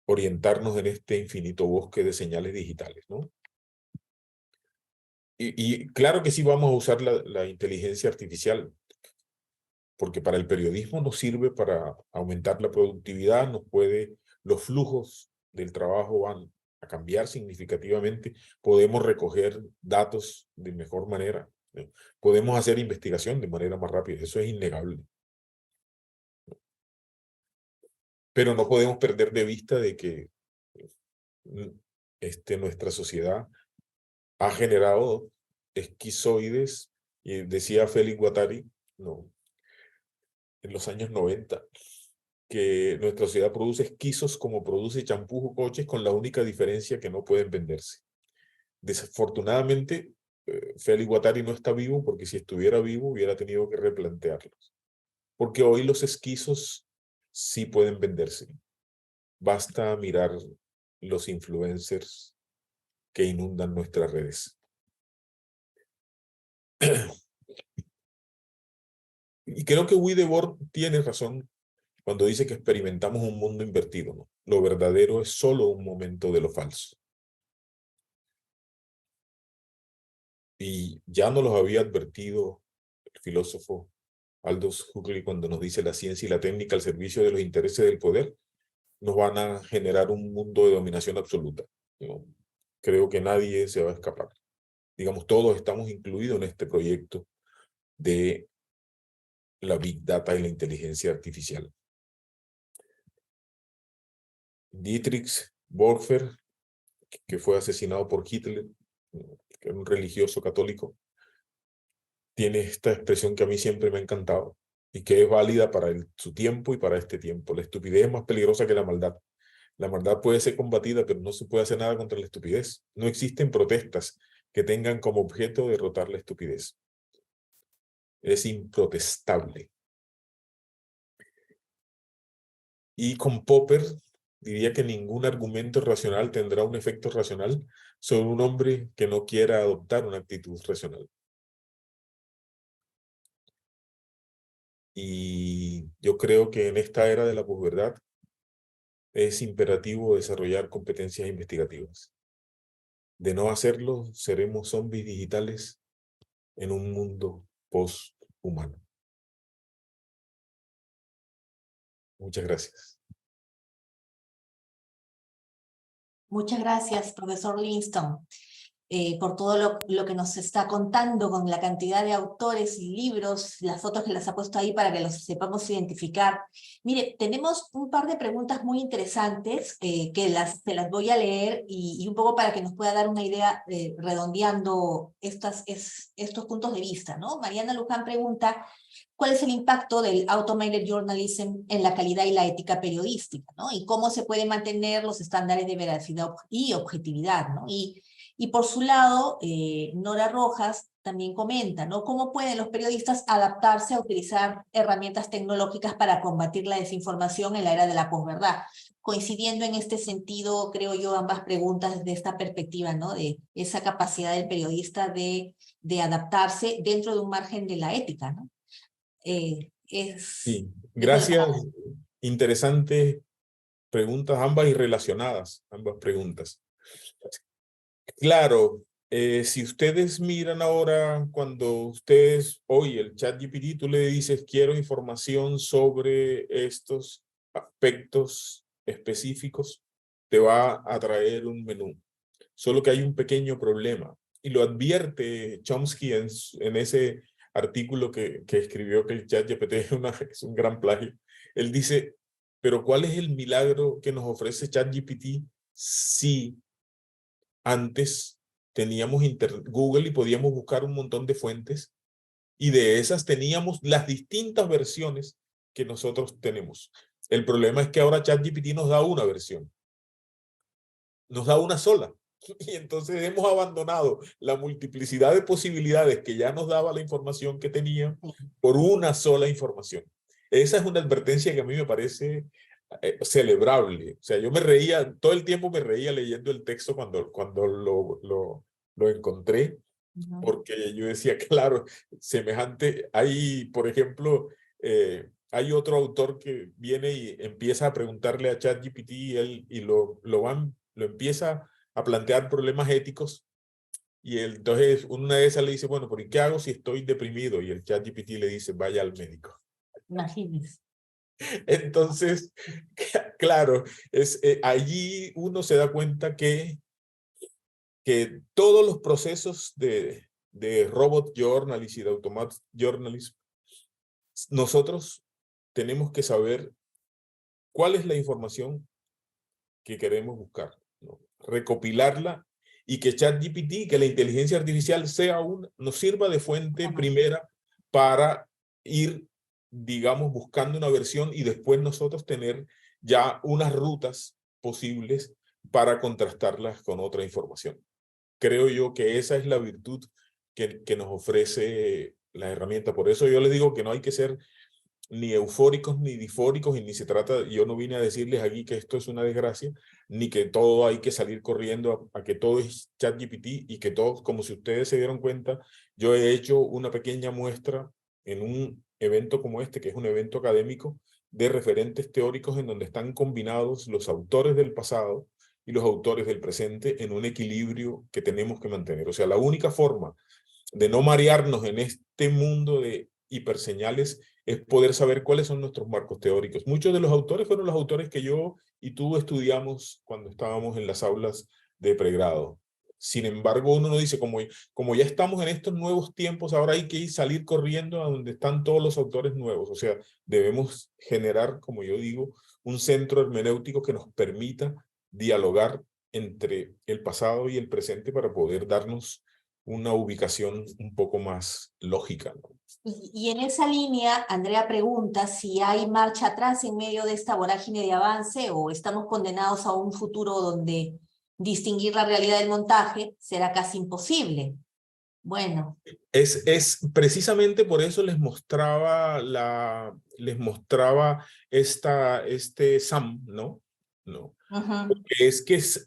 orientarnos en este infinito bosque de señales digitales, ¿no? Y claro que sí vamos a usar la inteligencia artificial, porque para el periodismo nos sirve para aumentar la productividad, los flujos del trabajo van a cambiar significativamente, podemos recoger datos de mejor manera, ¿no? Podemos hacer investigación de manera más rápida, eso es innegable. Pero no podemos perder de vista de que nuestra sociedad ha generado esquizoides, y decía Félix Guattari, no, en los años 90, que nuestra sociedad produce esquizos como produce champús o coches, con la única diferencia que no pueden venderse. Desafortunadamente, Félix Guattari no está vivo, porque si estuviera vivo hubiera tenido que replantearlos. Porque hoy los esquizos sí pueden venderse. Basta mirar los influencers que inundan nuestras redes. Y creo que Guy Debord tiene razón cuando dice que experimentamos un mundo invertido, ¿no? Lo verdadero es solo un momento de lo falso. Y ya nos los había advertido el filósofo Aldous Huxley cuando nos dice: la ciencia y la técnica al servicio de los intereses del poder nos van a generar un mundo de dominación absoluta, ¿no? Creo que nadie se va a escapar. Digamos, todos estamos incluidos en este proyecto de la Big Data y la inteligencia artificial. Dietrich Bonhoeffer, que fue asesinado por Hitler, que era un religioso católico, tiene esta expresión que a mí siempre me ha encantado y que es válida para su tiempo y para este tiempo: la estupidez es más peligrosa que la maldad. La maldad puede ser combatida, pero no se puede hacer nada contra la estupidez. No existen protestas que tengan como objeto derrotar la estupidez. Es improtestable. Y con Popper diría que ningún argumento racional tendrá un efecto racional sobre un hombre que no quiera adoptar una actitud racional. Y yo creo que en esta era de la posverdad es imperativo desarrollar competencias investigativas. De no hacerlo, seremos zombies digitales en un mundo post-humano. Muchas gracias. Muchas gracias, profesor Livingston, por todo lo que nos está contando, con la cantidad de autores y libros, las fotos que las ha puesto ahí para que los sepamos identificar. Mire, tenemos un par de preguntas muy interesantes que se las voy a leer y un poco para que nos pueda dar una idea redondeando estos puntos de vista, ¿no? Mariana Luján pregunta: ¿cuál es el impacto del automated journalism en la calidad y la ética periodística, ¿no? Y cómo se pueden mantener los estándares de veracidad y objetividad, ¿no? Y por su lado, Nora Rojas también comenta, ¿no? ¿Cómo pueden los periodistas adaptarse a utilizar herramientas tecnológicas para combatir la desinformación en la era de la posverdad? Coincidiendo en este sentido, creo yo, ambas preguntas desde esta perspectiva, ¿no? De esa capacidad del periodista de adaptarse dentro de un margen de la ética, ¿no? Sí, gracias. Interesantes preguntas, ambas y relacionadas, ambas preguntas. Claro, si ustedes miran ahora, cuando hoy el ChatGPT, tú le dices: quiero información sobre estos aspectos específicos, te va a traer un menú. Solo que hay un pequeño problema, y lo advierte Chomsky en ese artículo que escribió, que el ChatGPT es un gran plagio. Él dice: pero ¿cuál es el milagro que nos ofrece ChatGPT si antes teníamos Google y podíamos buscar un montón de fuentes, y de esas teníamos las distintas versiones que nosotros tenemos? El problema es que ahora ChatGPT nos da una versión, nos da una sola, y entonces hemos abandonado la multiplicidad de posibilidades que ya nos daba la información que tenía por una sola información. Esa es una advertencia que a mí me parece celebrable. O sea, yo me reía, todo el tiempo me reía leyendo el texto cuando lo encontré, porque yo decía, claro, semejante. Hay, por ejemplo, hay otro autor que viene y empieza a preguntarle a ChatGPT y lo empieza a plantear problemas éticos, Y entonces una de esas le dice, bueno, ¿pero y qué hago si estoy deprimido? Y el ChatGPT le dice, vaya al médico. Imagínense. Entonces, claro, allí uno se da cuenta que todos los procesos de robot journalism y de automatic journalism, nosotros tenemos que saber cuál es la información que queremos buscar, ¿no? Recopilarla y que ChatGPT, que la inteligencia artificial nos sirva de fuente primera para ir, digamos, buscando una versión y después nosotros tener ya unas rutas posibles para contrastarlas con otra información. Creo yo que esa es la virtud que nos ofrece la herramienta. Por eso yo les digo que no hay que ser ni eufóricos ni difóricos, y ni se trata, yo no vine a decirles aquí que esto es una desgracia, ni que todo hay que salir corriendo a que todo es ChatGPT y que todos, como si ustedes se dieron cuenta, yo he hecho una pequeña muestra en un evento como este, que es un evento académico, de referentes teóricos en donde están combinados los autores del pasado y los autores del presente en un equilibrio que tenemos que mantener. O sea, la única forma de no marearnos en este mundo de hiperseñales es poder saber cuáles son nuestros marcos teóricos. Muchos de los autores fueron los autores que yo y tú estudiamos cuando estábamos en las aulas de pregrado. Sin embargo, uno no dice, como ya estamos en estos nuevos tiempos, ahora hay que salir corriendo a donde están todos los autores nuevos. O sea, debemos generar, como yo digo, un centro hermenéutico que nos permita dialogar entre el pasado y el presente para poder darnos una ubicación un poco más lógica, ¿no? Y en esa línea, Andrea pregunta si hay marcha atrás en medio de esta vorágine de avance o estamos condenados a un futuro donde distinguir la realidad del montaje será casi imposible. Bueno. Es precisamente por eso les mostraba este SAM, ¿no? No. Es que es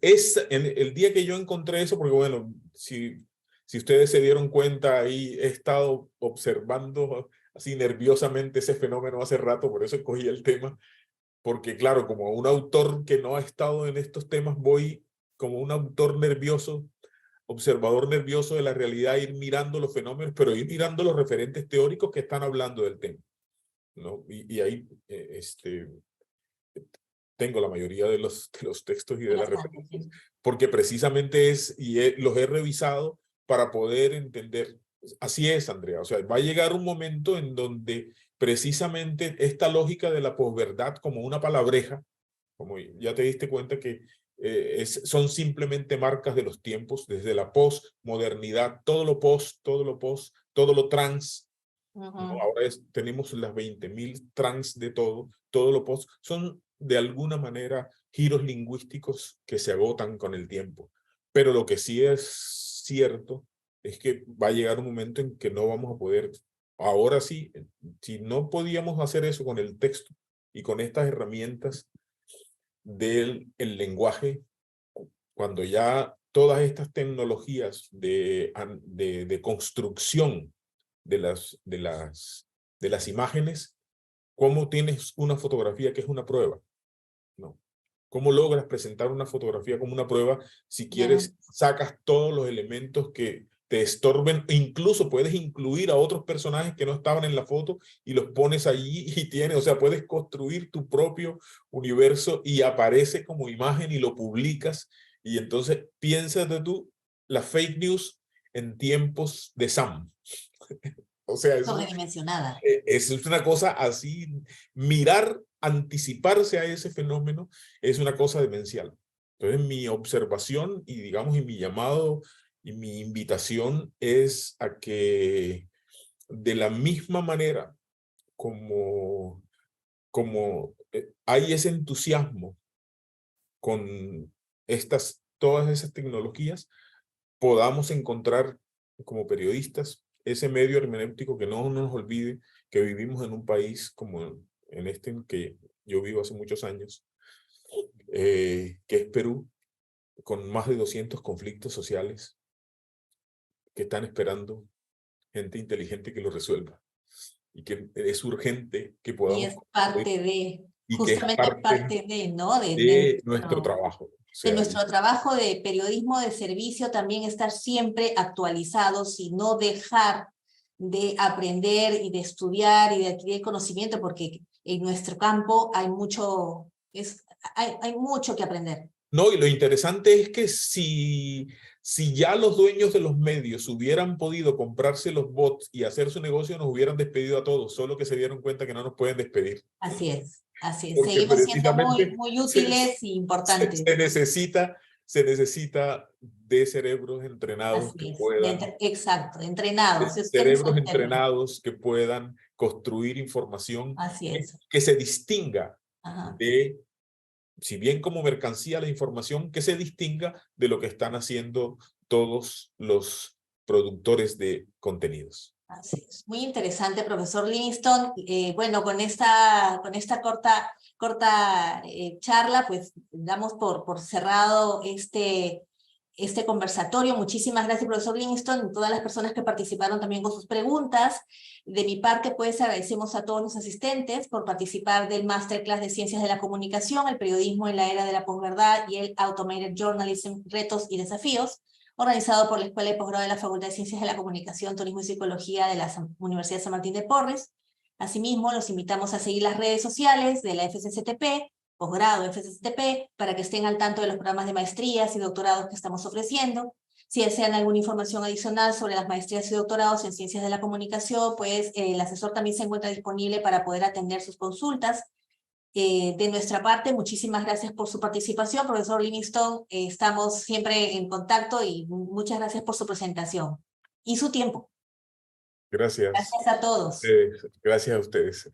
en el día que yo encontré eso, porque bueno, si ustedes se dieron cuenta, ahí he estado observando así nerviosamente ese fenómeno hace rato, por eso escogí el tema, porque claro, como un autor que no ha estado en estos temas, voy como un autor nervioso, observador nervioso de la realidad, ir mirando los fenómenos, pero ir mirando los referentes teóricos que están hablando del tema, ¿no? Y ahí tengo la mayoría de los textos y de las referencias, porque precisamente los he revisado para poder entender. Así es, Andrea. O sea, va a llegar un momento en donde precisamente esta lógica de la posverdad como una palabreja, como ya te diste cuenta que son simplemente marcas de los tiempos, desde la postmodernidad, todo lo todo lo trans. ¿No? Ahora tenemos las 20.000 trans de todo lo post, son de alguna manera giros lingüísticos que se agotan con el tiempo. Pero lo que sí es cierto es que va a llegar un momento en que no vamos a poder, ahora sí, si no podíamos hacer eso con el texto y con estas herramientas del lenguaje, cuando ya todas estas tecnologías de construcción de las imágenes, ¿cómo tienes una fotografía que es una prueba? ¿No? ¿Cómo logras presentar una fotografía como una prueba? Si quieres, sacas todos los elementos que te estorben, e incluso puedes incluir a otros personajes que no estaban en la foto y los pones allí y o sea, puedes construir tu propio universo y aparece como imagen y lo publicas, y entonces piénsate tú la fake news en tiempos de Sam. O sea, sobredimensionada. Es una cosa así, anticiparse a ese fenómeno es una cosa demencial. Entonces mi observación y digamos y mi llamado y mi invitación es a que de la misma manera como hay ese entusiasmo con todas esas tecnologías, podamos encontrar como periodistas ese medio hermenéutico que no nos olvide que vivimos en un país como en que yo vivo hace muchos años, que es Perú, con más de 200 conflictos sociales que están esperando gente inteligente que lo resuelva. Y que es urgente que podamos... Y es parte de... y que es Justamente parte de, ¿no? de nuestro trabajo. O sea, de nuestro trabajo de periodismo de servicio, también estar siempre actualizados y no dejar de aprender y de estudiar y de adquirir conocimiento, porque en nuestro campo hay mucho, hay mucho que aprender. no, y lo interesante es que si ya los dueños de los medios hubieran podido comprarse los bots y hacer su negocio, nos hubieran despedido a todos, solo que se dieron cuenta que no nos pueden despedir. Así es, así es. Porque Seguimos siendo precisamente muy útiles y importantes. se necesita de cerebros entrenados Así que es, puedan, exacto, entrenados. cerebros entrenados que puedan construir información Así es. que se distinga Ajá. de, si bien como mercancía la información, que se distinga de lo que están haciendo todos los productores de contenidos. Así es. Muy interesante, profesor Livingston. Bueno, con esta corta charla, pues damos por cerrado este conversatorio. Muchísimas gracias, profesor Livingston, y todas las personas que participaron también con sus preguntas. De mi parte, pues agradecemos a todos los asistentes por participar del Masterclass de Ciencias de la Comunicación, el periodismo en la era de la posverdad y el Automated Journalism, retos y desafíos, organizado por la Escuela de Posgrado de la Facultad de Ciencias de la Comunicación, Turismo y Psicología de la Universidad de San Martín de Porres. Asimismo, los invitamos a seguir las redes sociales de la FCCTP, posgrado FCCTP, para que estén al tanto de los programas de maestrías y doctorados que estamos ofreciendo. Si desean alguna información adicional sobre las maestrías y doctorados en Ciencias de la Comunicación, pues el asesor también se encuentra disponible para poder atender sus consultas. De nuestra parte, muchísimas gracias por su participación, profesor Livingston. Estamos siempre en contacto y muchas gracias por su presentación y su tiempo. Gracias. Gracias a todos. Gracias a ustedes.